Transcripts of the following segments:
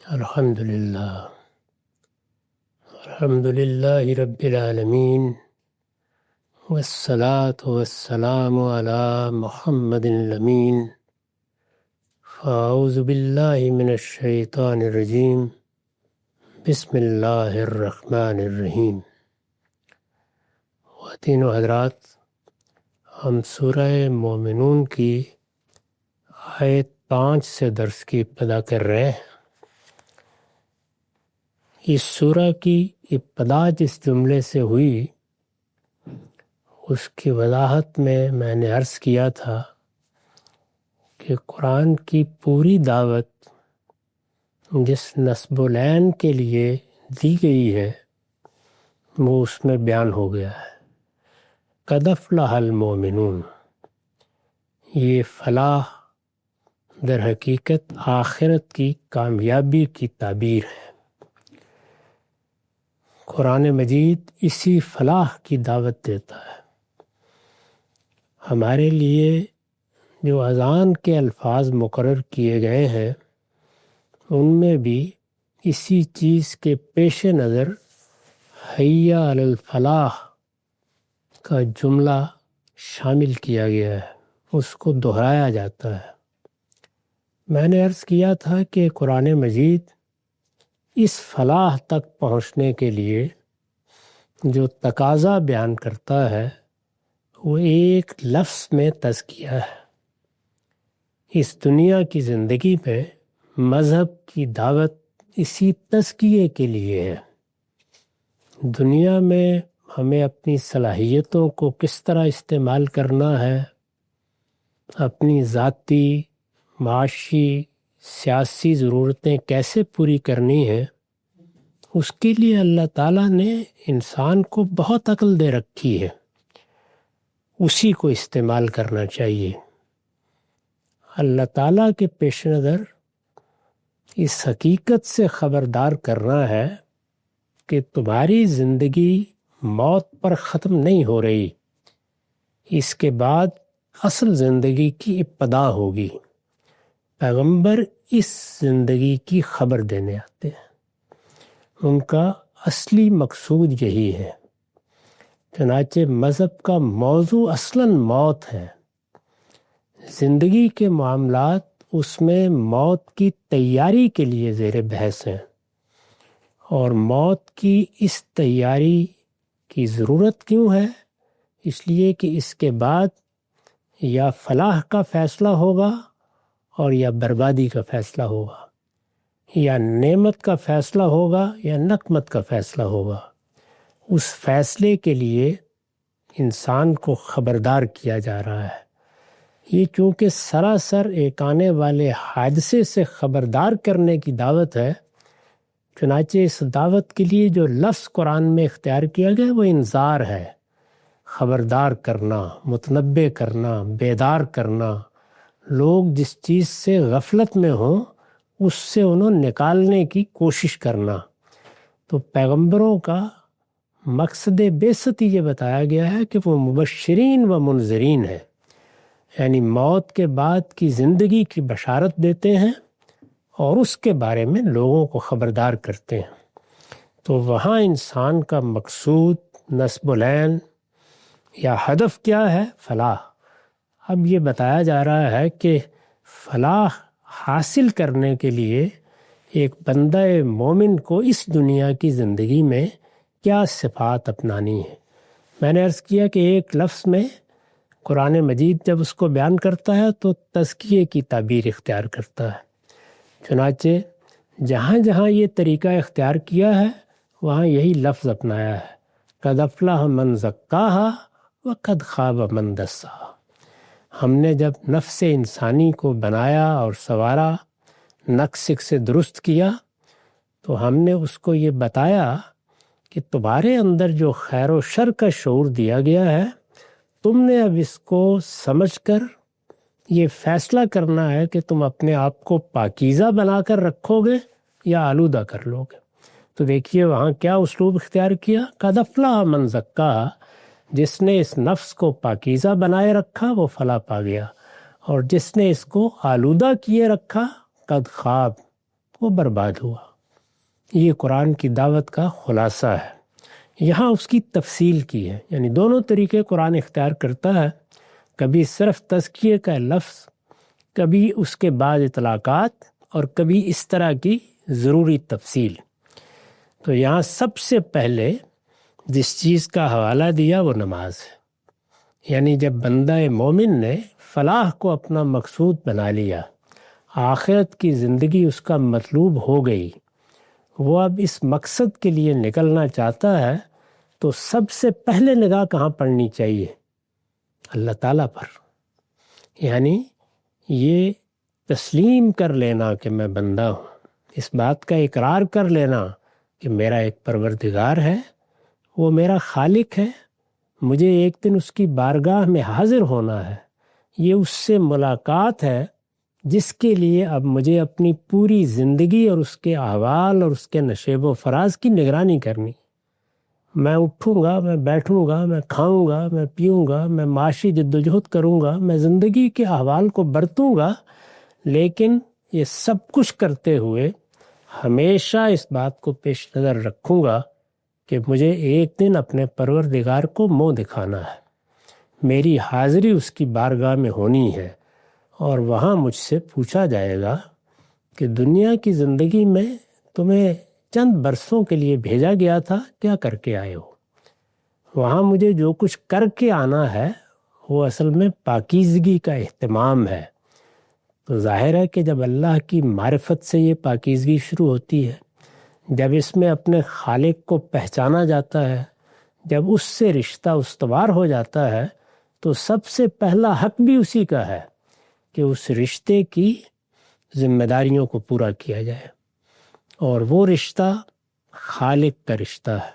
الحمد للہ رب العالمین والصلاة والسلام علی محمد الامین فاعوذ باللہ من الشیطان الرجیم بسم اللہ الرحمن الرحیم۔ خواتین و حضرات، ہم سورہ مومنون کی آیت 5 سے درس کی ابتدا کر رہے ہیں۔ اس سورہ کی ابتدا جس جملے سے ہوئی اس کی وضاحت میں نے عرض کیا تھا کہ قرآن کی پوری دعوت جس نصب العین کے لیے دی گئی ہے وہ اس میں بیان ہو گیا ہے۔ قد افلح المؤمنون، یہ فلاح در حقیقت آخرت کی کامیابی کی تعبیر ہے۔ قرآن مجید اسی فلاح کی دعوت دیتا ہے۔ ہمارے لیے جو اذان کے الفاظ مقرر کیے گئے ہیں ان میں بھی اسی چیز کے پیش نظر حی علی الفلاح کا جملہ شامل کیا گیا ہے، اس کو دہرایا جاتا ہے۔ میں نے عرض کیا تھا کہ قرآن مجید اس فلاح تک پہنچنے کے لیے جو تقاضا بیان کرتا ہے وہ ایک لفظ میں تزکیہ ہے۔ اس دنیا کی زندگی میں مذہب کی دعوت اسی تزکیے کے لیے ہے۔ دنیا میں ہمیں اپنی صلاحیتوں کو کس طرح استعمال کرنا ہے، اپنی ذاتی، معاشی، سیاسی ضرورتیں کیسے پوری کرنی ہیں، اس کے لیے اللہ تعالیٰ نے انسان کو بہت عقل دے رکھی ہے، اسی کو استعمال کرنا چاہیے۔ اللہ تعالیٰ کے پیش نظر اس حقیقت سے خبردار کرنا ہے کہ تمہاری زندگی موت پر ختم نہیں ہو رہی، اس کے بعد اصل زندگی کی ابتدا ہوگی۔ پیغمبر اس زندگی کی خبر دینے آتے ہیں، ان کا اصلی مقصود یہی ہے۔ چنانچہ مذہب کا موضوع اصلاً موت ہے۔ زندگی کے معاملات اس میں موت کی تیاری کے لیے زیر بحث ہیں، اور موت کی اس تیاری کی ضرورت کیوں ہے؟ اس لیے کہ اس کے بعد یا فلاح کا فیصلہ ہوگا اور یا بربادی کا فیصلہ ہوگا، یا نعمت کا فیصلہ ہوگا یا نقمت کا فیصلہ ہوگا۔ اس فیصلے کے لیے انسان کو خبردار کیا جا رہا ہے۔ یہ چونکہ سراسر ایک آنے والے حادثے سے خبردار کرنے کی دعوت ہے، چنانچہ اس دعوت کے لیے جو لفظ قرآن میں اختیار کیا گیا وہ انذار ہے، خبردار کرنا، متنبہ کرنا، بیدار کرنا۔ لوگ جس چیز سے غفلت میں ہوں اس سے انہوں نکالنے کی کوشش کرنا۔ تو پیغمبروں کا مقصد بعثت یہ بتایا گیا ہے کہ وہ مبشرین و منذرین ہیں، یعنی موت کے بعد کی زندگی کی بشارت دیتے ہیں اور اس کے بارے میں لوگوں کو خبردار کرتے ہیں۔ تو وہاں انسان کا مقصود نصب العین یا ہدف کیا ہے؟ فلاح۔ اب یہ بتایا جا رہا ہے کہ فلاح حاصل کرنے کے لیے ایک بندہ مومن کو اس دنیا کی زندگی میں کیا صفات اپنانی ہے۔ میں نے عرض کیا کہ ایک لفظ میں قرآن مجید جب اس کو بیان کرتا ہے تو تزکیے کی تعبیر اختیار کرتا ہے۔ چنانچہ جہاں جہاں یہ طریقہ اختیار کیا ہے وہاں یہی لفظ اپنایا ہے، قد افلح من زکاہا وقد خواب من دساہا۔ ہم نے جب نفس انسانی کو بنایا اور سنوارا، نقص سے درست کیا، تو ہم نے اس کو یہ بتایا کہ تمہارے اندر جو خیر و شر کا شعور دیا گیا ہے، تم نے اب اس کو سمجھ کر یہ فیصلہ کرنا ہے کہ تم اپنے آپ کو پاکیزہ بنا کر رکھو گے یا آلودہ کر لو گے۔ تو دیکھیے وہاں کیا اسلوب اختیار کیا، قد افلح من زکاہا، جس نے اس نفس کو پاکیزہ بنائے رکھا وہ فلاح پا گیا، اور جس نے اس کو آلودہ کیے رکھا قد خواب، وہ برباد ہوا۔ یہ قرآن کی دعوت کا خلاصہ ہے۔ یہاں اس کی تفصیل کی ہے، یعنی دونوں طریقے قرآن اختیار کرتا ہے، کبھی صرف تزکیے کا لفظ، کبھی اس کے بعد اطلاقات، اور کبھی اس طرح کی ضروری تفصیل۔ تو یہاں سب سے پہلے جس چیز کا حوالہ دیا وہ نماز ہے، یعنی جب بندہ مومن نے فلاح کو اپنا مقصود بنا لیا، آخرت کی زندگی اس کا مطلوب ہو گئی، وہ اب اس مقصد کے لیے نکلنا چاہتا ہے، تو سب سے پہلے نگاہ کہاں پڑنی چاہیے؟ اللہ تعالیٰ پر۔ یعنی یہ تسلیم کر لینا کہ میں بندہ ہوں، اس بات کا اقرار کر لینا کہ میرا ایک پروردگار ہے، وہ میرا خالق ہے، مجھے ایک دن اس کی بارگاہ میں حاضر ہونا ہے، یہ اس سے ملاقات ہے جس کے لیے اب مجھے اپنی پوری زندگی اور اس کے احوال اور اس کے نشیب و فراز کی نگرانی کرنی۔ میں اٹھوں گا، میں بیٹھوں گا، میں کھاؤں گا، میں پیوں گا، میں معاشی جد و جہد کروں گا، میں زندگی کے احوال کو برتوں گا، لیکن یہ سب کچھ کرتے ہوئے ہمیشہ اس بات کو پیش نظر رکھوں گا کہ مجھے ایک دن اپنے پروردگار کو منہ دکھانا ہے، میری حاضری اس کی بارگاہ میں ہونی ہے، اور وہاں مجھ سے پوچھا جائے گا کہ دنیا کی زندگی میں تمہیں چند برسوں کے لیے بھیجا گیا تھا، کیا کر کے آئے ہو؟ وہاں مجھے جو کچھ کر کے آنا ہے وہ اصل میں پاکیزگی کا اہتمام ہے۔ تو ظاہر ہے کہ جب اللہ کی معرفت سے یہ پاکیزگی شروع ہوتی ہے، جب اس میں اپنے خالق کو پہچانا جاتا ہے، جب اس سے رشتہ استوار ہو جاتا ہے، تو سب سے پہلا حق بھی اسی کا ہے کہ اس رشتے کی ذمہ داریوں کو پورا کیا جائے، اور وہ رشتہ خالق کا رشتہ ہے،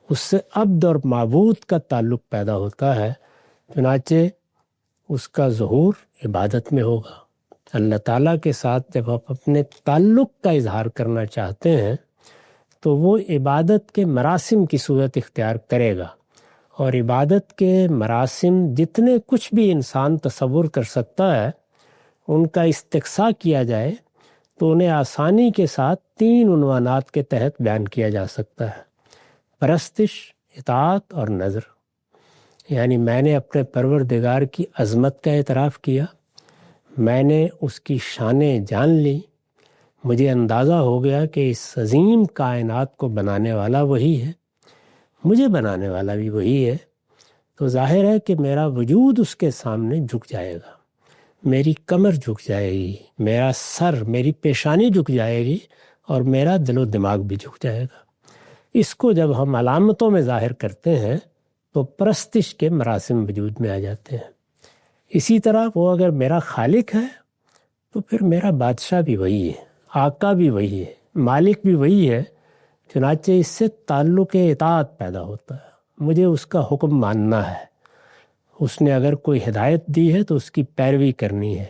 اس سے عبد اور معبود کا تعلق پیدا ہوتا ہے۔ چنانچہ اس کا ظہور عبادت میں ہوگا۔ اللہ تعالیٰ کے ساتھ جب آپ اپنے تعلق کا اظہار کرنا چاہتے ہیں تو وہ عبادت کے مراسم کی صورت اختیار کرے گا، اور عبادت کے مراسم جتنے کچھ بھی انسان تصور کر سکتا ہے ان کا استقصاء کیا جائے تو انہیں آسانی کے ساتھ 3 عنوانات کے تحت بیان کیا جا سکتا ہے: پرستش، اطاعت اور نذر۔ یعنی میں نے اپنے پروردگار کی عظمت کا اعتراف کیا، میں نے اس کی شانیں جان لی، مجھے اندازہ ہو گیا کہ اس عظیم کائنات کو بنانے والا وہی ہے، مجھے بنانے والا بھی وہی ہے، تو ظاہر ہے کہ میرا وجود اس کے سامنے جھک جائے گا، میری کمر جھک جائے گی، میرا سر، میری پیشانی جھک جائے گی، اور میرا دل و دماغ بھی جھک جائے گا۔ اس کو جب ہم علامتوں میں ظاہر کرتے ہیں تو پرستش کے مراسم وجود میں آ جاتے ہیں۔ اسی طرح وہ اگر میرا خالق ہے تو پھر میرا بادشاہ بھی وہی ہے، آقا بھی وہی ہے، مالک بھی وہی ہے، چنانچہ اس سے تعلق اطاعت پیدا ہوتا ہے، مجھے اس کا حکم ماننا ہے، اس نے اگر کوئی ہدایت دی ہے تو اس کی پیروی کرنی ہے۔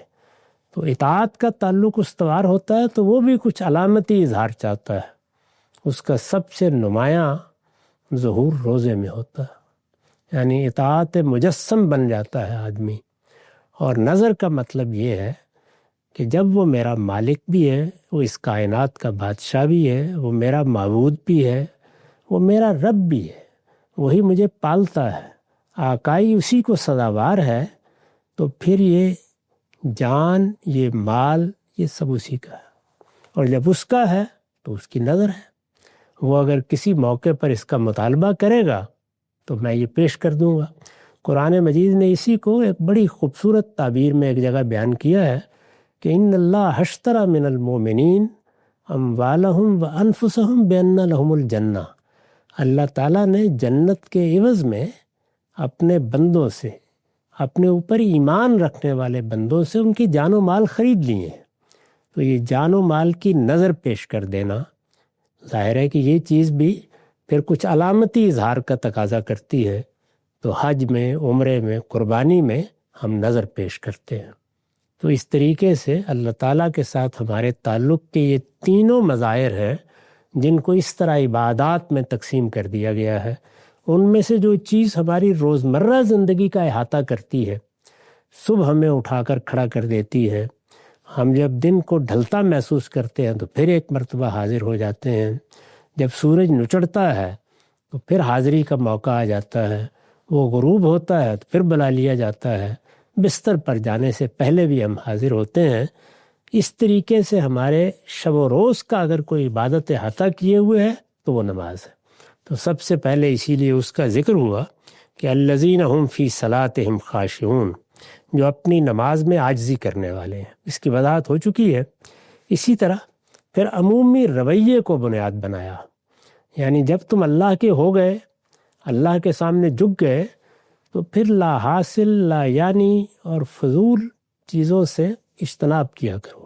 تو اطاعت کا تعلق استوار ہوتا ہے تو وہ بھی کچھ علامتی اظہار چاہتا ہے، اس کا سب سے نمایاں ظہور روزے میں ہوتا ہے، یعنی اطاعت مجسم بن جاتا ہے آدمی۔ اور نظر کا مطلب یہ ہے کہ جب وہ میرا مالک بھی ہے، وہ اس کائنات کا بادشاہ بھی ہے، وہ میرا معبود بھی ہے، وہ میرا رب بھی ہے، وہی مجھے پالتا ہے، آقائی اسی کو سزاوار ہے، تو پھر یہ جان، یہ مال، یہ سب اسی کا ہے، اور جب اس کا ہے تو اس کی نظر ہے، وہ اگر کسی موقع پر اس کا مطالبہ کرے گا تو میں یہ پیش کر دوں گا۔ قرآن مجید نے اسی کو ایک بڑی خوبصورت تعبیر میں ایک جگہ بیان کیا ہے کہ ان اللہ اشتری من المؤمنین اموالہم وانفسہم بان لہم الجنہ۔ اللہ تعالیٰ نے جنت کے عوض میں اپنے بندوں سے، اپنے اوپر ایمان رکھنے والے بندوں سے ان کی جان و مال خرید لیے ہیں۔ تو یہ جان و مال کی نظر پیش کر دینا، ظاہر ہے کہ یہ چیز بھی پھر کچھ علامتی اظہار کا تقاضا کرتی ہے، تو حج میں، عمرے میں، قربانی میں ہم نظر پیش کرتے ہیں۔ تو اس طریقے سے اللہ تعالیٰ کے ساتھ ہمارے تعلق کے یہ تینوں مظاہر ہیں جن کو اس طرح عبادات میں تقسیم کر دیا گیا ہے۔ ان میں سے جو چیز ہماری روزمرہ زندگی کا احاطہ کرتی ہے، صبح ہمیں اٹھا کر کھڑا کر دیتی ہے، ہم جب دن کو ڈھلتا محسوس کرتے ہیں تو پھر ایک مرتبہ حاضر ہو جاتے ہیں، جب سورج نچڑتا ہے تو پھر حاضری کا موقع آ جاتا ہے، وہ غروب ہوتا ہے تو پھر بلا لیا جاتا ہے، بستر پر جانے سے پہلے بھی ہم حاضر ہوتے ہیں۔ اس طریقے سے ہمارے شب و روز کا اگر کوئی عبادت احاطہ کیے ہوئے ہے تو وہ نماز ہے۔ تو سب سے پہلے اسی لیے اس کا ذکر ہوا کہ الذین هم فی صلاتہم خاشعون، جو اپنی نماز میں عاجزی کرنے والے ہیں، اس کی وضاحت ہو چکی ہے۔ اسی طرح پھر عمومی رویے کو بنیاد بنایا، یعنی جب تم اللہ کے ہو گئے، اللہ کے سامنے جھک گئے، تو پھر لا حاصل لا یعنی اور فضول چیزوں سے اجتناب کیا کرو۔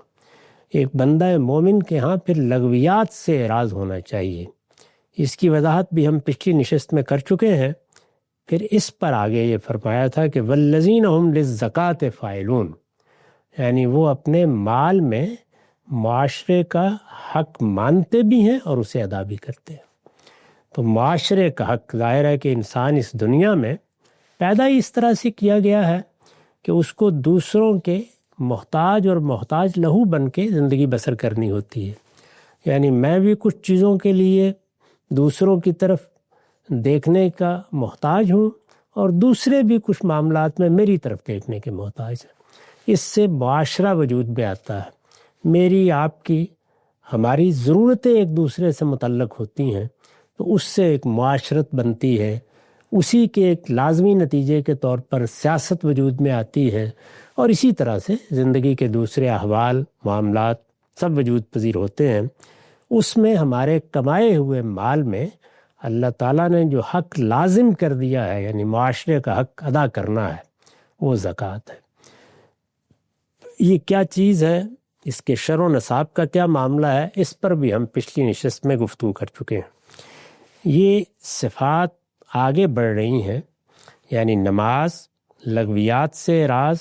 ایک بندہ مومن کے ہاں پھر لغویات سے اعراض ہونا چاہیے۔ اس کی وضاحت بھی ہم پچھلی نشست میں کر چکے ہیں۔ پھر اس پر آگے یہ فرمایا تھا کہ والذین هم للزکاۃ فاعلون، یعنی وہ اپنے مال میں معاشرے کا حق مانتے بھی ہیں اور اسے ادا بھی کرتے ہیں۔ تو معاشرے کا حق، ظاہر ہے کہ انسان اس دنیا میں پیدا ہی اس طرح سے کیا گیا ہے کہ اس کو دوسروں کے محتاج اور محتاج لہو بن کے زندگی بسر کرنی ہوتی ہے۔ یعنی میں بھی کچھ چیزوں کے لیے دوسروں کی طرف دیکھنے کا محتاج ہوں اور دوسرے بھی کچھ معاملات میں میری طرف دیکھنے کے محتاج ہیں۔ اس سے معاشرہ وجود میں آتا ہے، میری آپ کی ہماری ضرورتیں ایک دوسرے سے متعلق ہوتی ہیں، تو اس سے ایک معاشرت بنتی ہے، اسی کے ایک لازمی نتیجے کے طور پر سیاست وجود میں آتی ہے، اور اسی طرح سے زندگی کے دوسرے احوال معاملات سب وجود پذیر ہوتے ہیں۔ اس میں ہمارے کمائے ہوئے مال میں اللہ تعالیٰ نے جو حق لازم کر دیا ہے، یعنی معاشرے کا حق ادا کرنا ہے، وہ زکوٰۃ ہے۔ یہ کیا چیز ہے، اس کے شرع و نصاب کا کیا معاملہ ہے، اس پر بھی ہم پچھلی نشست میں گفتگو کر چکے ہیں۔ یہ صفات آگے بڑھ رہی ہیں، یعنی نماز، لغویات سے اعراض،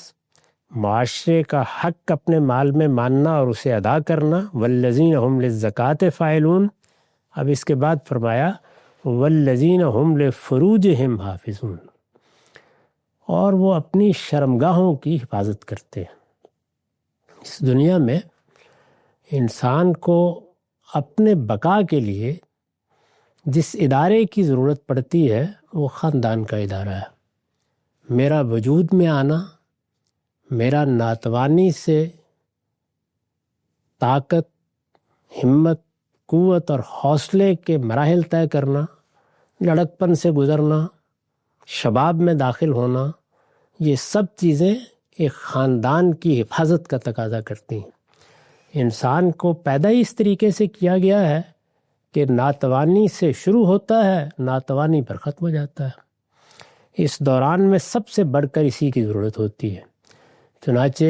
معاشرے کا حق اپنے مال میں ماننا اور اسے ادا کرنا، والذین هم للزکاۃ فاعلون۔ اب اس کے بعد فرمایا والذین هم لفروجہم حافظون، اور وہ اپنی شرمگاہوں کی حفاظت کرتے ہیں۔ اس دنیا میں انسان کو اپنے بقا کے لیے جس ادارے کی ضرورت پڑتی ہے وہ خاندان کا ادارہ ہے۔ میرا وجود میں آنا، میرا ناتوانی سے طاقت، ہمت، قوت اور حوصلے کے مراحل طے کرنا، لڑکپن سے گزرنا، شباب میں داخل ہونا، یہ سب چیزیں ایک خاندان کی حفاظت کا تقاضا کرتی ہیں۔ انسان کو پیدا ہی اس طریقے سے کیا گیا ہے کہ ناتوانی سے شروع ہوتا ہے، ناتوانی پر ختم ہو جاتا ہے۔ اس دوران میں سب سے بڑھ کر اسی کی ضرورت ہوتی ہے۔ چنانچہ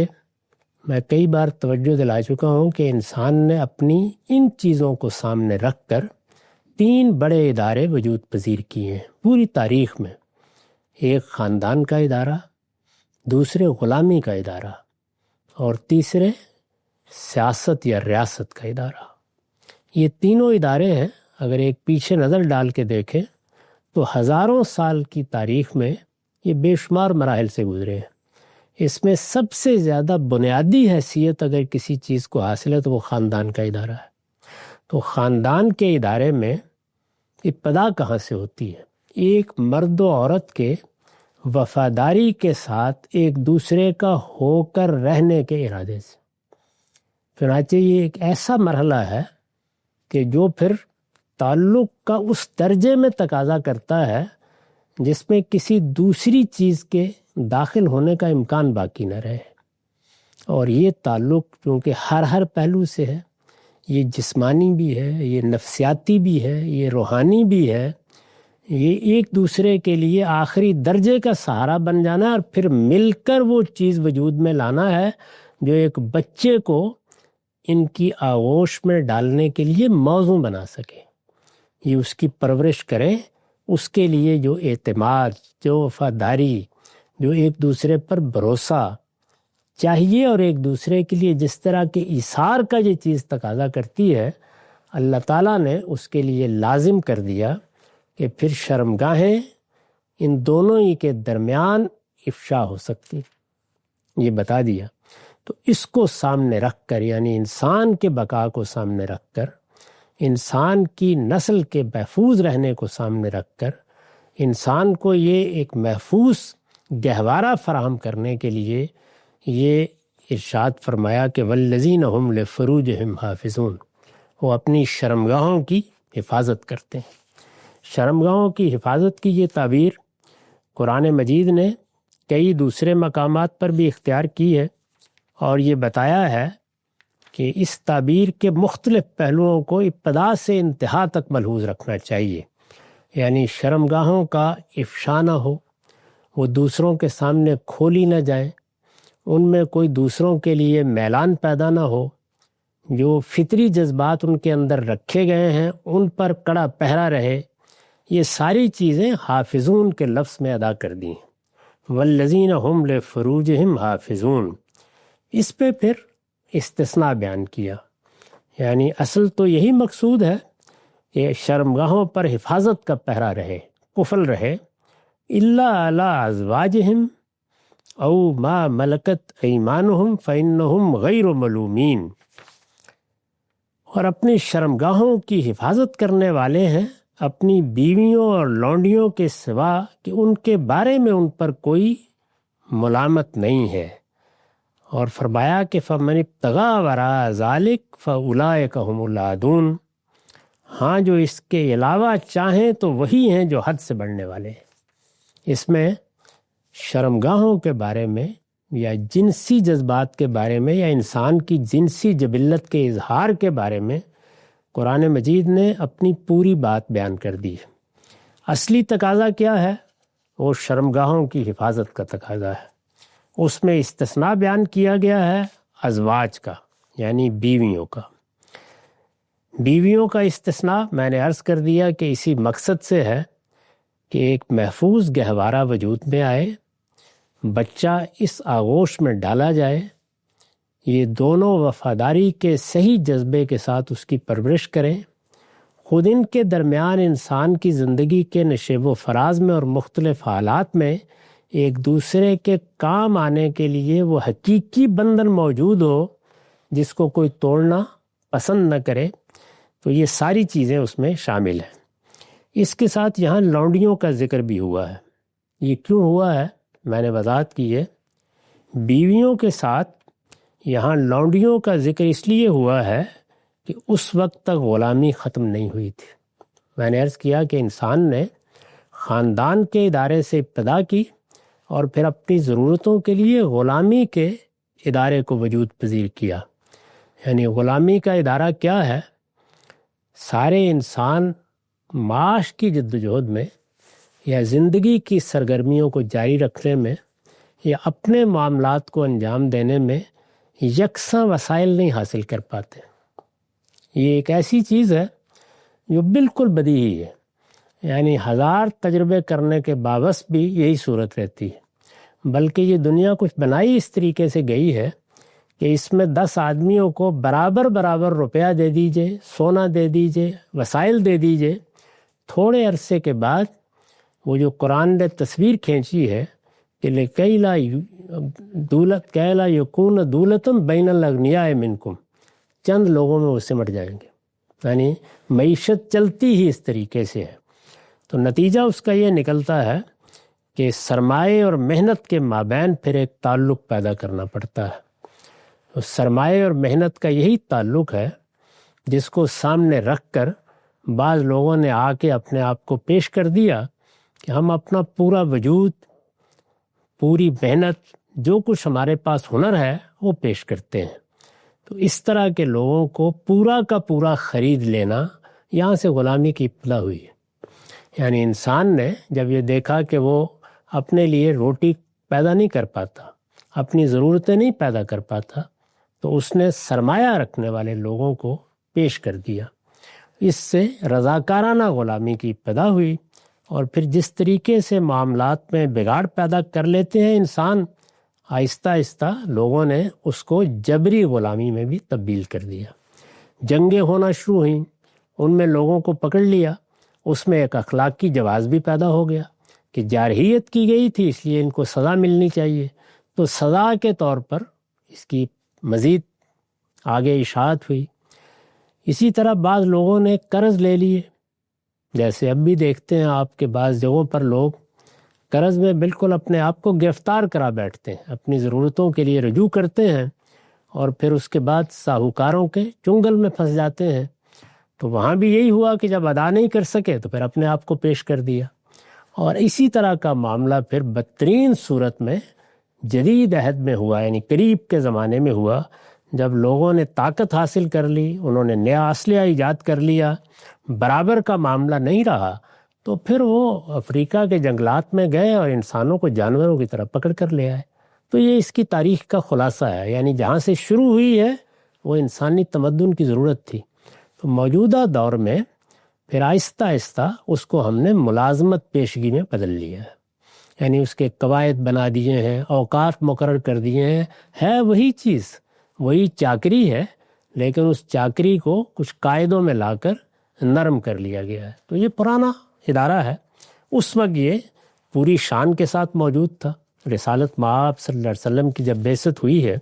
میں کئی بار توجہ دلا چکا ہوں کہ انسان نے اپنی ان چیزوں کو سامنے رکھ کر 3 بڑے ادارے وجود پذیر کیے ہیں پوری تاریخ میں۔ ایک خاندان کا ادارہ، دوسرے غلامی کا ادارہ، اور تیسرے سیاست یا ریاست کا ادارہ۔ یہ تینوں ادارے ہیں، اگر ایک پیچھے نظر ڈال کے دیکھیں تو ہزاروں سال کی تاریخ میں یہ بے شمار مراحل سے گزرے ہیں۔ اس میں سب سے زیادہ بنیادی حیثیت اگر کسی چیز کو حاصل ہے تو وہ خاندان کا ادارہ ہے۔ تو خاندان کے ادارے میں ابتدا کہاں سے ہوتی ہے؟ ایک مرد و عورت کے وفاداری کے ساتھ ایک دوسرے کا ہو کر رہنے کے ارادے سے۔ چنانچہ یہ ایک ایسا مرحلہ ہے کہ جو پھر تعلق کا اس درجے میں تقاضا کرتا ہے جس میں کسی دوسری چیز کے داخل ہونے کا امکان باقی نہ رہے۔ اور یہ تعلق چونکہ ہر پہلو سے ہے، یہ جسمانی بھی ہے، یہ نفسیاتی بھی ہے، یہ روحانی بھی ہے، یہ ایک دوسرے کے لیے آخری درجے کا سہارا بن جانا ہے، اور پھر مل کر وہ چیز وجود میں لانا ہے جو ایک بچے کو ان کی آغوش میں ڈالنے کے لیے موزوں بنا سکے، یہ اس کی پرورش کرے، اس کے لیے جو اعتماد، جو وفاداری، جو ایک دوسرے پر بھروسہ چاہیے، اور ایک دوسرے کے لیے جس طرح کے ایثار کا یہ چیز تقاضا کرتی ہے، اللہ تعالیٰ نے اس کے لیے لازم کر دیا کہ پھر شرمگاہیں ان دونوں ہی کے درمیان افشا ہو سکتی، یہ بتا دیا تو اس کو سامنے رکھ کر، یعنی انسان کے بقا کو سامنے رکھ کر، انسان کی نسل کے محفوظ رہنے کو سامنے رکھ کر، انسان کو یہ ایک محفوظ گہوارہ فراہم کرنے کے لیے یہ ارشاد فرمایا کہ والذین هم لفروجہم حافظون، وہ اپنی شرمگاہوں کی حفاظت کرتے ہیں۔ شرمگاہوں کی حفاظت کی یہ تعبیر قرآن مجید نے کئی دوسرے مقامات پر بھی اختیار کی ہے، اور یہ بتایا ہے کہ اس تعبیر کے مختلف پہلوؤں کو ابتدا سے انتہا تک ملحوظ رکھنا چاہیے، یعنی شرمگاہوں کا افشا نہ ہو، وہ دوسروں کے سامنے کھولی نہ جائیں، ان میں کوئی دوسروں کے لیے میلان پیدا نہ ہو، جو فطری جذبات ان کے اندر رکھے گئے ہیں ان پر کڑا پہرا رہے۔ یہ ساری چیزیں حافظون کے لفظ میں ادا کر دی ہیں، والذین هم لفروجہم حافظون۔ اس پہ پھر استثناء بیان کیا، یعنی اصل تو یہی مقصود ہے کہ شرمگاہوں پر حفاظت کا پہرا رہے، قفل رہے، الا علی ازواجہم او ما ملکت ایمانہم فانہم غیر ملومین، اور اپنی شرمگاہوں کی حفاظت کرنے والے ہیں اپنی بیویوں اور لونڈیوں کے سوا کہ ان کے بارے میں ان پر کوئی ملامت نہیں ہے، اور فرمایا کہ فمن ابتغى وراء ذلك فاولئک هم العادون، ہاں جو اس کے علاوہ چاہیں تو وہی ہیں جو حد سے بڑھنے والے ہیں۔ اس میں شرمگاہوں کے بارے میں یا جنسی جذبات کے بارے میں یا انسان کی جنسی جبلت کے اظہار کے بارے میں قرآن مجید نے اپنی پوری بات بیان کر دی ہے۔ اصلی تقاضا کیا ہے؟ وہ شرمگاہوں کی حفاظت کا تقاضا ہے۔ اس میں استثناء بیان کیا گیا ہے ازواج کا، یعنی بیویوں کا۔ بیویوں کا استثناء میں نے عرض کر دیا کہ اسی مقصد سے ہے کہ ایک محفوظ گہوارہ وجود میں آئے، بچہ اس آغوش میں ڈالا جائے، یہ دونوں وفاداری کے صحیح جذبے کے ساتھ اس کی پرورش کریں، خود ان کے درمیان انسان کی زندگی کے نشیب و فراز میں اور مختلف حالات میں ایک دوسرے کے کام آنے کے لیے وہ حقیقی بندھن موجود ہو جس کو کوئی توڑنا پسند نہ کرے، تو یہ ساری چیزیں اس میں شامل ہیں۔ اس کے ساتھ یہاں لونڈیوں کا ذکر بھی ہوا ہے۔ یہ کیوں ہوا ہے؟ میں نے وضاحت کی ہے، بیویوں کے ساتھ یہاں لونڈیوں کا ذکر اس لیے ہوا ہے کہ اس وقت تک غلامی ختم نہیں ہوئی تھی۔ میں نے عرض کیا کہ انسان نے خاندان کے ادارے سے ابتدا کی اور پھر اپنی ضرورتوں کے لیے غلامی کے ادارے کو وجود پذیر کیا۔ یعنی غلامی کا ادارہ کیا ہے؟ سارے انسان معاش کی جدوجہد میں یا زندگی کی سرگرمیوں کو جاری رکھنے میں یا اپنے معاملات کو انجام دینے میں یکساں وسائل نہیں حاصل کر پاتے۔ یہ ایک ایسی چیز ہے جو بالکل بدیہی ہے، یعنی ہزار تجربے کرنے کے باوجود بھی یہی صورت رہتی ہے، بلکہ یہ دنیا کچھ بنائی اس طریقے سے گئی ہے کہ اس میں 10 آدمیوں کو برابر برابر روپیہ دے دیجئے، سونا دے دیجئے، وسائل دے دیجئے، تھوڑے عرصے کے بعد وہ جو قرآن نے تصویر کھینچی ہے کہ لِكَيْ لَا يَكُونَ دُولَةً بَيْنَ الْأَغْنِيَاءِ مِنْكُمْ، چند لوگوں میں وہ سمٹ جائیں گے۔ یعنی معیشت چلتی ہی اس طریقے سے ہے، تو نتیجہ اس کا یہ نکلتا ہے کہ سرمایہ اور محنت کے مابین پھر ایک تعلق پیدا کرنا پڑتا ہے۔ اس سرمایہ اور محنت کا یہی تعلق ہے جس کو سامنے رکھ کر بعض لوگوں نے آ کے اپنے آپ کو پیش کر دیا کہ ہم اپنا پورا وجود، پوری محنت، جو کچھ ہمارے پاس ہنر ہے وہ پیش کرتے ہیں۔ تو اس طرح کے لوگوں کو پورا کا پورا خرید لینا، یہاں سے غلامی کی ابتدا ہوئی ہے۔ یعنی انسان نے جب یہ دیکھا کہ وہ اپنے لیے روٹی پیدا نہیں کر پاتا، اپنی ضرورتیں نہیں پیدا کر پاتا، تو اس نے سرمایہ رکھنے والے لوگوں کو پیش کر دیا۔ اس سے رضاکارانہ غلامی کی ابتدا ہوئی، اور پھر جس طریقے سے معاملات میں بگاڑ پیدا کر لیتے ہیں انسان، آہستہ آہستہ لوگوں نے اس کو جبری غلامی میں بھی تبدیل کر دیا۔ جنگیں ہونا شروع ہوئیں، ان میں لوگوں کو پکڑ لیا، اس میں ایک اخلاقی جواز بھی پیدا ہو گیا کہ جارحیت کی گئی تھی اس لیے ان کو سزا ملنی چاہیے، تو سزا کے طور پر اس کی مزید آگے اشاعت ہوئی۔ اسی طرح بعض لوگوں نے قرض لے لیے، جیسے اب بھی دیکھتے ہیں آپ کے بعض جگہوں پر لوگ قرض میں بالکل اپنے آپ کو گرفتار کرا بیٹھتے ہیں، اپنی ضرورتوں کے لیے رجوع کرتے ہیں اور پھر اس کے بعد ساہوکاروں کے چنگل میں پھنس جاتے ہیں۔ تو وہاں بھی یہی ہوا کہ جب ادا نہیں کر سکے تو پھر اپنے آپ کو پیش کر دیا۔ اور اسی طرح کا معاملہ پھر بدترین صورت میں جدید عہد میں ہوا، یعنی قریب کے زمانے میں ہوا، جب لوگوں نے طاقت حاصل کر لی، انہوں نے نیا اسلحہ ایجاد کر لیا، برابر کا معاملہ نہیں رہا، تو پھر وہ افریقہ کے جنگلات میں گئے اور انسانوں کو جانوروں کی طرح پکڑ کر لے آئے۔ تو یہ اس کی تاریخ کا خلاصہ ہے، یعنی جہاں سے شروع ہوئی ہے وہ انسانی تمدن کی ضرورت تھی۔ تو موجودہ دور میں پھر آہستہ آہستہ اس کو ہم نے ملازمت پیشگی میں بدل لیا ہے، یعنی اس کے قواعد بنا دیے ہیں، اوقات مقرر کر دیے ہیں، ہے وہی چیز، وہی چاکری ہے، لیکن اس چاکری کو کچھ قاعدوں میں لا کر نرم کر لیا گیا ہے۔ تو یہ پرانا ادارہ ہے، اس وقت یہ پوری شان کے ساتھ موجود تھا۔ رسالت مآب صلی اللہ علیہ وسلم کی جب بعثت ہوئی ہے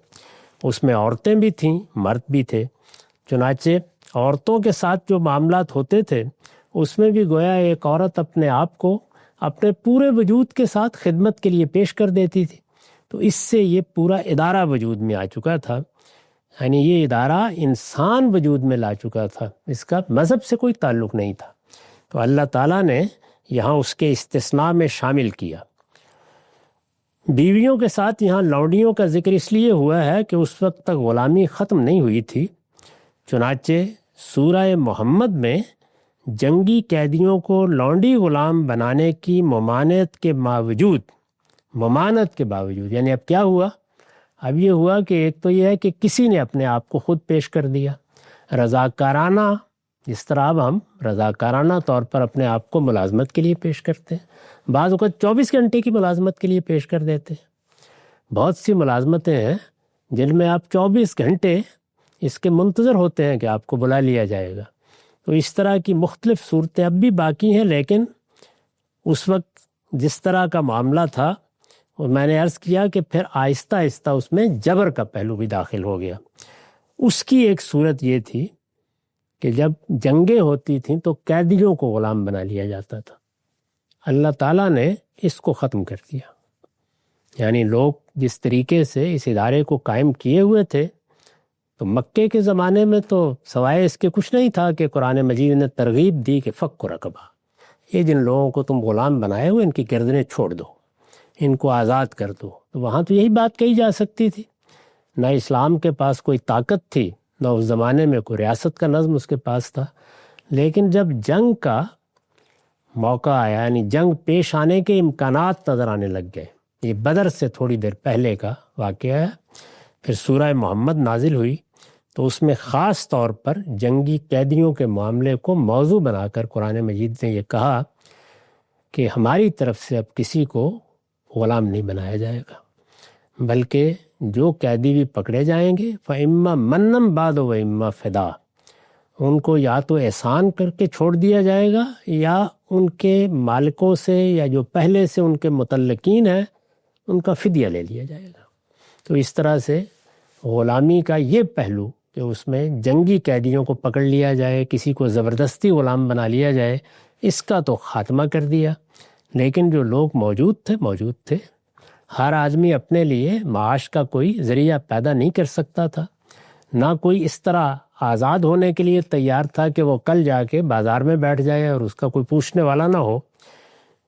اس میں عورتیں بھی تھیں، مرد بھی تھے، چنانچہ عورتوں کے ساتھ جو معاملات ہوتے تھے اس میں بھی گویا ایک عورت اپنے آپ کو اپنے پورے وجود کے ساتھ خدمت کے لیے پیش کر دیتی تھی۔ تو اس سے یہ پورا ادارہ وجود میں آ چکا تھا، یعنی یہ ادارہ انسان وجود میں لا چکا تھا، اس کا مذہب سے کوئی تعلق نہیں تھا۔ تو اللہ تعالیٰ نے یہاں اس کے استثناء میں شامل کیا۔ بیویوں کے ساتھ یہاں لونڈیوں کا ذکر اس لیے ہوا ہے کہ اس وقت تک غلامی ختم نہیں ہوئی تھی، چنانچہ سورہ محمد میں جنگی قیدیوں کو لونڈی غلام بنانے کی ممانعت کے باوجود یعنی اب کیا ہوا؟ اب یہ ہوا کہ ایک تو یہ ہے کہ کسی نے اپنے آپ کو خود پیش کر دیا رضاکارانہ، جس طرح اب ہم رضاکارانہ طور پر اپنے آپ کو ملازمت کے لیے پیش کرتے ہیں، بعض اوقات 24 گھنٹے کی ملازمت کے لیے پیش کر دیتے ہیں۔ بہت سی ملازمتیں ہیں جن میں آپ 24 گھنٹے اس کے منتظر ہوتے ہیں کہ آپ کو بلا لیا جائے گا۔ تو اس طرح کی مختلف صورتیں اب بھی باقی ہیں، لیکن اس وقت جس طرح کا معاملہ تھا، اور میں نے عرض کیا کہ پھر آہستہ آہستہ اس میں جبر کا پہلو بھی داخل ہو گیا۔ اس کی ایک صورت یہ تھی کہ جب جنگیں ہوتی تھیں تو قیدیوں کو غلام بنا لیا جاتا تھا۔ اللہ تعالیٰ نے اس کو ختم کر دیا، یعنی لوگ جس طریقے سے اس ادارے کو قائم کیے ہوئے تھے، تو مکے کے زمانے میں تو سوائے اس کے کچھ نہیں تھا کہ قرآن مجید نے ترغیب دی کہ فک رقبہ، یہ جن لوگوں کو تم غلام بنائے ہوئے ان کی گردنیں چھوڑ دو، ان کو آزاد کر دو۔ تو وہاں تو یہی بات کہی جا سکتی تھی، نہ اسلام کے پاس کوئی طاقت تھی، نہ اس زمانے میں کوئی ریاست کا نظم اس کے پاس تھا۔ لیکن جب جنگ کا موقع آیا، یعنی جنگ پیش آنے کے امکانات نظر آنے لگ گئے، یہ بدر سے تھوڑی دیر پہلے کا واقعہ ہے، پھر سورہ محمد نازل ہوئی، تو اس میں خاص طور پر جنگی قیدیوں کے معاملے کو موضوع بنا کر قرآن مجید نے یہ کہا کہ ہماری طرف سے اب کسی کو غلام نہیں بنایا جائے گا، بلکہ جو قیدی بھی پکڑے جائیں گے فَإِمَّا مَنًّا بَعْدُ وَإِمَّا فِدَاءً، ان کو یا تو احسان کر کے چھوڑ دیا جائے گا، یا ان کے مالکوں سے یا جو پہلے سے ان کے متعلقین ہیں ان کا فدیہ لے لیا جائے گا۔ تو اس طرح سے غلامی کا یہ پہلو کہ اس میں جنگی قیدیوں کو پکڑ لیا جائے، کسی کو زبردستی غلام بنا لیا جائے، اس کا تو خاتمہ کر دیا۔ لیکن جو لوگ موجود تھے، ہر آدمی اپنے لیے معاش کا کوئی ذریعہ پیدا نہیں کر سکتا تھا، نہ کوئی اس طرح آزاد ہونے کے لیے تیار تھا کہ وہ کل جا کے بازار میں بیٹھ جائے اور اس کا کوئی پوچھنے والا نہ ہو۔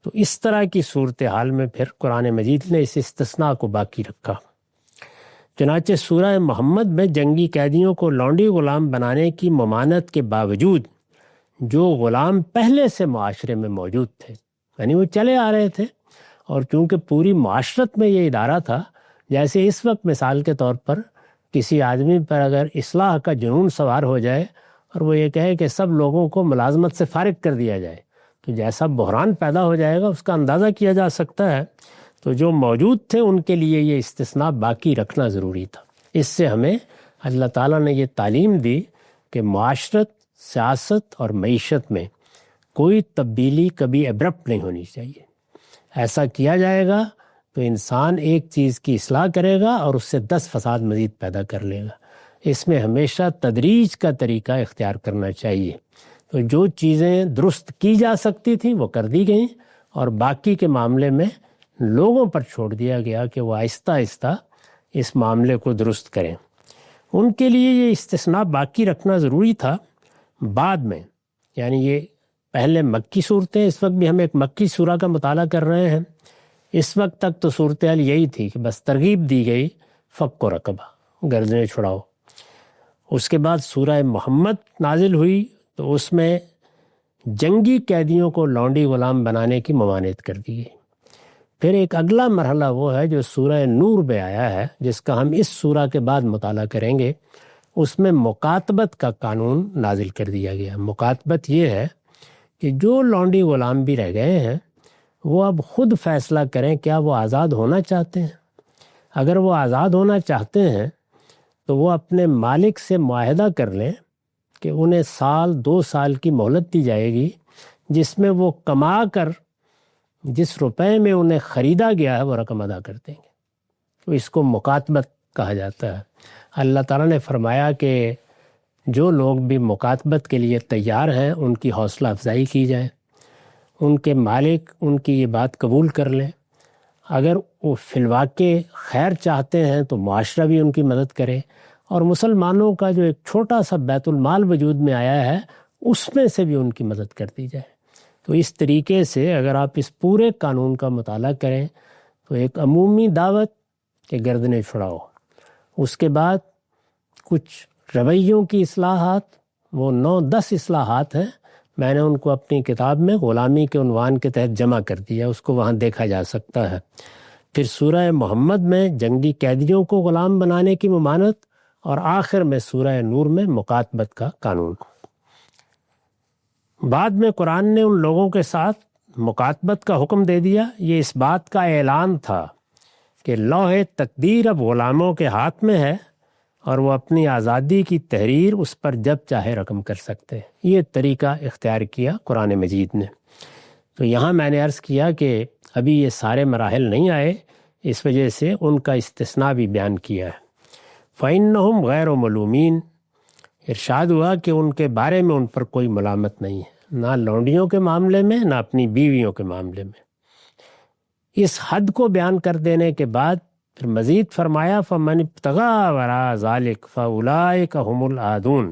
تو اس طرح کی صورتحال میں پھر قرآن مجید نے اس استثناء کو باقی رکھا۔ چنانچہ سورہ محمد میں جنگی قیدیوں کو لونڈی غلام بنانے کی ممانعت کے باوجود جو غلام پہلے سے معاشرے میں موجود تھے، یعنی وہ چلے آ رہے تھے، اور چونکہ پوری معاشرت میں یہ ادارہ تھا، جیسے اس وقت مثال کے طور پر کسی آدمی پر اگر اصلاح کا جنون سوار ہو جائے اور وہ یہ کہے کہ سب لوگوں کو ملازمت سے فارغ کر دیا جائے، تو جیسا بحران پیدا ہو جائے گا اس کا اندازہ کیا جا سکتا ہے۔ تو جو موجود تھے ان کے لیے یہ استثناء باقی رکھنا ضروری تھا۔ اس سے ہمیں اللہ تعالیٰ نے یہ تعلیم دی کہ معاشرت، سیاست اور معیشت میں کوئی تبدیلی کبھی ابرپٹ نہیں ہونی چاہیے۔ ایسا کیا جائے گا تو انسان ایک چیز کی اصلاح کرے گا اور اس سے 10 فساد مزید پیدا کر لے گا۔ اس میں ہمیشہ تدریج کا طریقہ اختیار کرنا چاہیے۔ تو جو چیزیں درست کی جا سکتی تھیں وہ کر دی گئیں، اور باقی کے معاملے میں لوگوں پر چھوڑ دیا گیا کہ وہ آہستہ آہستہ اس معاملے کو درست کریں۔ ان کے لیے یہ استثناء باقی رکھنا ضروری تھا بعد میں، یعنی یہ پہلے مکی صورتیں، اس وقت بھی ہم ایک مکی سورہ کا مطالعہ کر رہے ہیں۔ اس وقت تک تو صورتحال یہی تھی کہ بس ترغیب دی گئی فک و رقبہ، گردنیں چھڑاؤ۔ اس کے بعد سورہ محمد نازل ہوئی تو اس میں جنگی قیدیوں کو لونڈی غلام بنانے کی ممانعت کر دی گئی۔ پھر ایک اگلا مرحلہ وہ ہے جو سورہ نور میں آیا ہے، جس کا ہم اس سورہ کے بعد مطالعہ کریں گے۔ اس میں مکاتبت کا قانون نازل کر دیا گیا۔ مکاتبت یہ ہے کہ جو لونڈی غلام بھی رہ گئے ہیں وہ اب خود فیصلہ کریں کیا وہ آزاد ہونا چاہتے ہیں۔ اگر وہ آزاد ہونا چاہتے ہیں تو وہ اپنے مالک سے معاہدہ کر لیں کہ انہیں 2 سال کی مہلت دی جائے گی، جس میں وہ کما کر جس روپے میں انہیں خریدا گیا ہے وہ رقم ادا کر دیں گے۔ تو اس کو مکاتبت کہا جاتا ہے۔ اللہ تعالیٰ نے فرمایا کہ جو لوگ بھی مکاتبت کے لیے تیار ہیں ان کی حوصلہ افزائی کی جائے، ان کے مالک ان کی یہ بات قبول کر لیں۔ اگر وہ فی الواقع خیر چاہتے ہیں تو معاشرہ بھی ان کی مدد کرے، اور مسلمانوں کا جو ایک چھوٹا سا بیت المال وجود میں آیا ہے اس میں سے بھی ان کی مدد کر دی جائے۔ تو اس طریقے سے اگر آپ اس پورے قانون کا مطالعہ کریں تو ایک عمومی دعوت کہ گردنیں چھڑاؤ، اس کے بعد کچھ رویوں کی اصلاحات، وہ 9-10 اصلاحات ہیں، میں نے ان کو اپنی کتاب میں غلامی کے عنوان کے تحت جمع کر دیا، اس کو وہاں دیکھا جا سکتا ہے۔ پھر سورہ محمد میں جنگی قیدیوں کو غلام بنانے کی ممانعت، اور آخر میں سورہ نور میں مکاتبت کا قانون۔ بعد میں قرآن نے ان لوگوں کے ساتھ مکاتبت کا حکم دے دیا۔ یہ اس بات کا اعلان تھا کہ لوح تقدیر اب غلاموں کے ہاتھ میں ہے، اور وہ اپنی آزادی کی تحریر اس پر جب چاہے رقم کر سکتے ہیں۔ یہ طریقہ اختیار کیا قرآن مجید نے۔ تو یہاں میں نے عرض کیا کہ ابھی یہ سارے مراحل نہیں آئے، اس وجہ سے ان کا استثناء بھی بیان کیا ہے۔ فَإِنَّهُمْ غَيْرُ مَلُومِينَ، ارشاد ہوا کہ ان کے بارے میں ان پر کوئی ملامت نہیں ہے، نہ لونڈیوں کے معاملے میں نہ اپنی بیویوں کے معاملے میں۔ اس حد کو بیان کر دینے کے بعد پھر مزید فرمایا فَمَنِ ابْتَغَىٰ وَرَاءَ ذَلِكَ فَأُولَٰئِكَ هُمُ الْعَادُونَ،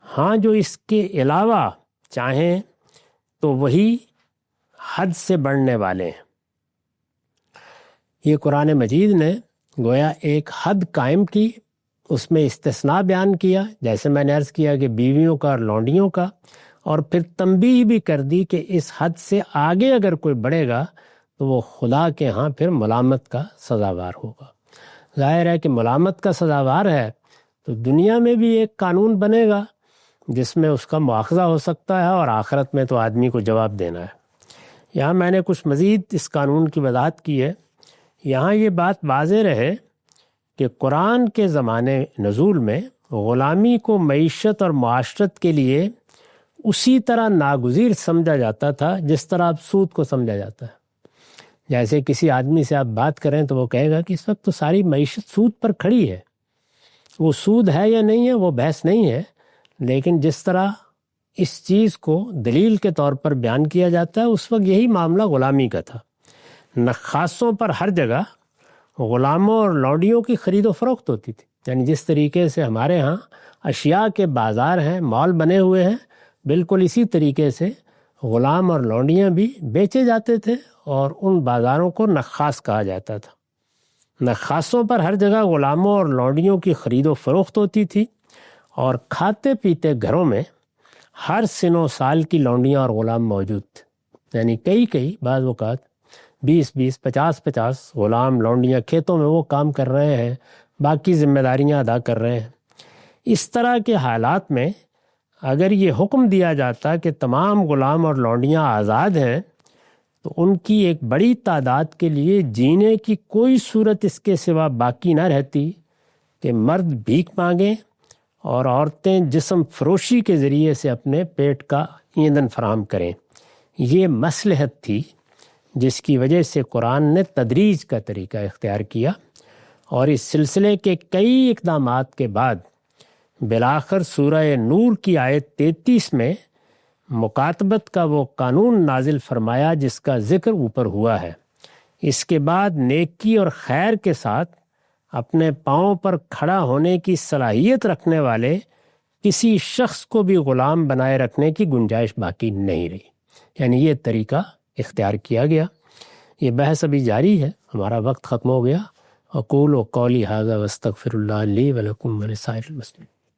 ہاں جو اس کے علاوہ چاہیں تو وہی حد سے بڑھنے والے ہیں۔ یہ قرآن مجید نے گویا ایک حد قائم کی، اس میں استثناء بیان کیا، جیسے میں نے عرض کیا کہ بیویوں کا اور لونڈیوں کا، اور پھر تنبیہ بھی کر دی کہ اس حد سے آگے اگر کوئی بڑھے گا تو وہ خدا کے ہاں پھر ملامت کا سزاوار ہوگا۔ ظاہر ہے کہ ملامت کا سزاوار ہے تو دنیا میں بھی ایک قانون بنے گا جس میں اس کا مواخذہ ہو سکتا ہے، اور آخرت میں تو آدمی کو جواب دینا ہے۔ یہاں میں نے کچھ مزید اس قانون کی وضاحت کی ہے۔ یہاں یہ بات واضح رہے کہ قرآن کے زمانے نزول میں غلامی کو معیشت اور معاشرت کے لیے اسی طرح ناگزیر سمجھا جاتا تھا جس طرح اب سود کو سمجھا جاتا ہے۔ جیسے کسی آدمی سے آپ بات کریں تو وہ کہے گا کہ اس وقت تو ساری معیشت سود پر کھڑی ہے، وہ سود ہے یا نہیں ہے وہ بحث نہیں ہے، لیکن جس طرح اس چیز کو دلیل کے طور پر بیان کیا جاتا ہے اس وقت یہی معاملہ غلامی کا تھا۔ نخاسوں پر ہر جگہ غلاموں اور لونڈیوں کی خرید و فروخت ہوتی تھی، یعنی جس طریقے سے ہمارے ہاں اشیاء کے بازار ہیں، مال بنے ہوئے ہیں، بالکل اسی طریقے سے غلام اور لونڈیاں بھی بیچے جاتے تھے، اور ان بازاروں کو نخاس کہا جاتا تھا۔ نخاسوں پر ہر جگہ غلاموں اور لونڈیوں کی خرید و فروخت ہوتی تھی، اور کھاتے پیتے گھروں میں ہر سن و سال کی لونڈیاں اور غلام موجود تھے، یعنی کئی بعض اوقات 20 50 غلام لونڈیاں کھیتوں میں وہ کام کر رہے ہیں، باقی ذمہ داریاں ادا کر رہے ہیں۔ اس طرح کے حالات میں اگر یہ حکم دیا جاتا کہ تمام غلام اور لونڈیاں آزاد ہیں تو ان کی ایک بڑی تعداد کے لیے جینے کی کوئی صورت اس کے سوا باقی نہ رہتی کہ مرد بھیک مانگیں اور عورتیں جسم فروشی کے ذریعے سے اپنے پیٹ کا ایندھن فراہم کریں۔ یہ مصلحت تھی جس کی وجہ سے قرآن نے تدریج کا طریقہ اختیار کیا، اور اس سلسلے کے کئی اقدامات کے بعد بالآخر سورہ نور کی آیت 33 میں مکاتبت کا وہ قانون نازل فرمایا جس کا ذکر اوپر ہوا ہے۔ اس کے بعد نیکی اور خیر کے ساتھ اپنے پاؤں پر کھڑا ہونے کی صلاحیت رکھنے والے کسی شخص کو بھی غلام بنائے رکھنے کی گنجائش باقی نہیں رہی، یعنی یہ طریقہ اختیار کیا گیا۔ یہ بحث ابھی جاری ہے، ہمارا وقت ختم ہو گیا۔ اقول قولی ھذا واستغفر اللہ لی ولکم ولسائر المسلمین۔